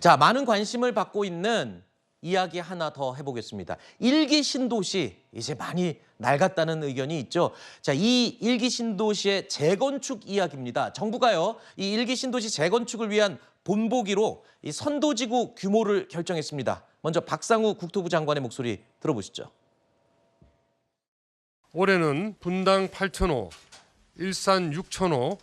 자, 많은 관심을 받고 있는 이야기 하나 더 해보겠습니다. 일기 신도시 이제 많이 낡았다는 의견이 있죠. 자, 이 일기 신도시의 재건축 이야기입니다. 정부가요, 이 일기 신도시 재건축을 위한 본보기로 이 선도지구 규모를 결정했습니다. 먼저 박상우 국토부 장관의 목소리 들어보시죠. 올해는 분당 8,000호, 일산 6,000호,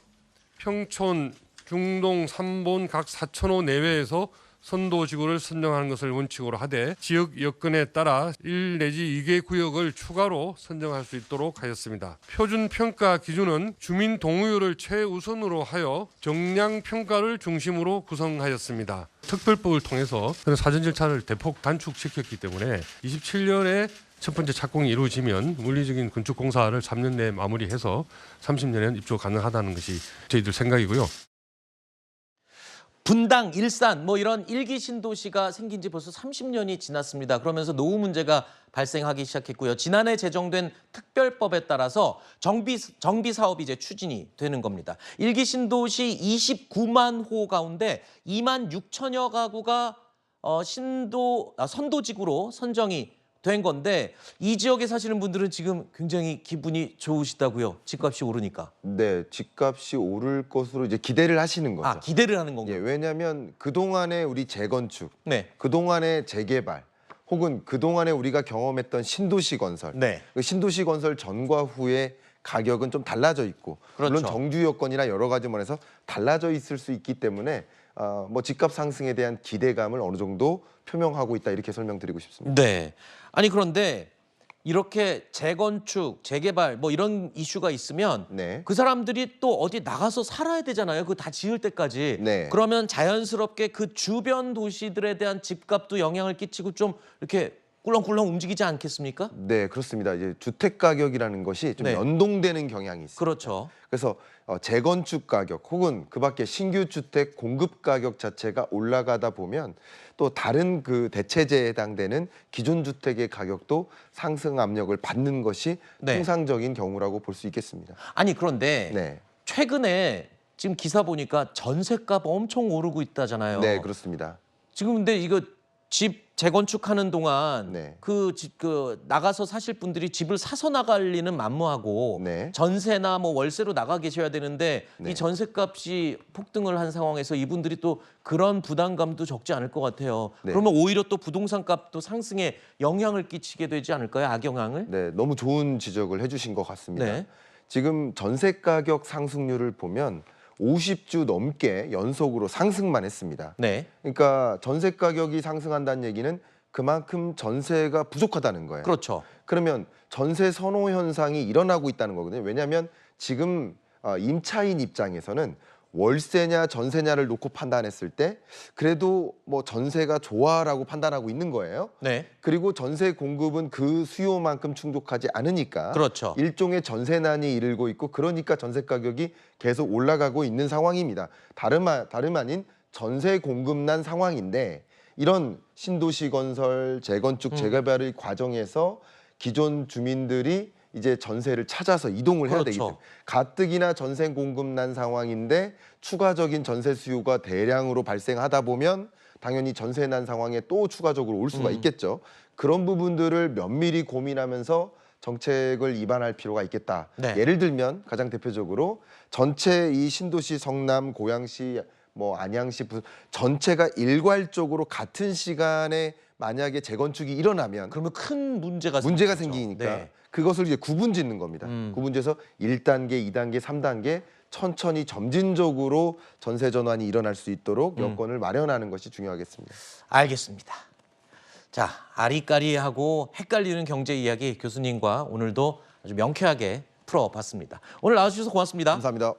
평촌, 중동 3본 각 4,000호 내외에서 선도지구를 선정하는 것을 원칙으로 하되 지역 여건에 따라 1 내지 2개 구역을 추가로 선정할 수 있도록 하였습니다. 표준 평가 기준은 주민 동의를 최우선으로 하여 정량 평가를 중심으로 구성하였습니다. 특별법을 통해서 사전 절차를 대폭 단축시켰기 때문에 27년에 첫 번째 착공이 이루어지면 물리적인 건축 공사를 3년 내에 마무리해서 30년에는 입주 가능하다는 것이 저희들 생각이고요. 분당, 일산 뭐 이런 일기 신도시가 생긴 지 벌써 30년이 지났습니다. 그러면서 노후 문제가 발생하기 시작했고요. 지난해 제정된 특별법에 따라서 정비 사업이 이제 추진이 되는 겁니다. 일기 신도시 29만 호 가운데 2만 6천여 가구가 선도지구로 선정이 된 건데 이 지역에 사시는 분들은 지금 굉장히 기분이 좋으시다고요. 집값이 오르니까. 네, 집값이 오를 것으로 이제 기대를 하시는 거죠. 아, 기대를 하는 건가요? 예, 왜냐하면 그동안의 우리 재건축, 네. 그동안의 재개발, 혹은 그동안에 우리가 경험했던 신도시 건설, 네. 그 신도시 건설 전과 후에 가격은 좀 달라져 있고, 그렇죠. 물론 정주 여건이나 여러 가지 면에서 달라져 있을 수 있기 때문에 뭐 집값 상승에 대한 기대감을 어느 정도 표명하고 있다, 이렇게 설명드리고 싶습니다. 네. 아니 그런데 이렇게 재건축, 재개발 뭐 이런 이슈가 있으면 네. 그 사람들이 또 어디 나가서 살아야 되잖아요. 그거 다 지을 때까지. 네. 그러면 자연스럽게 그 주변 도시들에 대한 집값도 영향을 끼치고 좀 이렇게 꿀렁꿀렁 움직이지 않겠습니까? 네, 그렇습니다. 이제 주택 가격이라는 것이 좀 네. 연동되는 경향이 있습니다. 그렇죠. 그래서 재건축 가격 혹은 그 밖에 신규 주택 공급 가격 자체가 올라가다 보면 또 다른 그 대체재에 해당되는 기존 주택의 가격도 상승 압력을 받는 것이 네. 통상적인 경우라고 볼 수 있겠습니다. 아니 그런데 네, 최근에 지금 기사 보니까 전셋값 엄청 오르고 있다잖아요. 네, 그렇습니다. 지금 근데 이거 집 재건축하는 동안 네. 그 나가서 사실 분들이 집을 사서 나갈 리는 만무하고 네. 전세나 뭐 월세로 나가 계셔야 되는데 네. 이 전세값이 폭등을 한 상황에서 이분들이 또 그런 부담감도 적지 않을 것 같아요. 네. 그러면 오히려 또 부동산 값도 상승에 영향을 끼치게 되지 않을까요? 악영향을? 네, 너무 좋은 지적을 해주신 것 같습니다. 네. 지금 전세 가격 상승률을 보면 50주 넘게 연속으로 상승만 했습니다. 네. 그러니까 전세 가격이 상승한다는 얘기는 그만큼 전세가 부족하다는 거예요. 그렇죠. 그러면 전세 선호 현상이 일어나고 있다는 거거든요. 왜냐하면 지금 임차인 입장에서는 월세냐 전세냐를 놓고 판단했을 때 그래도 뭐 전세가 좋아라고 판단하고 있는 거예요. 네. 그리고 전세 공급은 그 수요만큼 충족하지 않으니까 그렇죠. 일종의 전세난이 이르고 있고, 그러니까 전세 가격이 계속 올라가고 있는 상황입니다. 다름 아닌 전세 공급난 상황인데, 이런 신도시 건설, 재건축, 재개발의 과정에서 기존 주민들이 이제 전세를 찾아서 이동을 해야 되기 때문에 가뜩이나 전세 공급난 상황인데 추가적인 전세 수요가 대량으로 발생하다 보면 당연히 전세난 상황에 또 추가적으로 올 수가 있겠죠. 그런 부분들을 면밀히 고민하면서 정책을 입안할 필요가 있겠다. 네. 예를 들면 가장 대표적으로 전체 이 신도시 성남, 고양시, 뭐 안양시 전체가 일괄적으로 같은 시간에 만약에 재건축이 일어나면 그러면 큰 문제가 생기니까 네. 그것을 이제 구분 짓는 겁니다. 구분 지어서 1단계, 2단계, 3단계 천천히 점진적으로 전세 전환이 일어날 수 있도록 여건을 마련하는 것이 중요하겠습니다. 알겠습니다. 자, 아리까리하고 헷갈리는 경제 이야기 교수님과 오늘도 아주 명쾌하게 풀어봤습니다. 오늘 나와주셔서 고맙습니다. 감사합니다.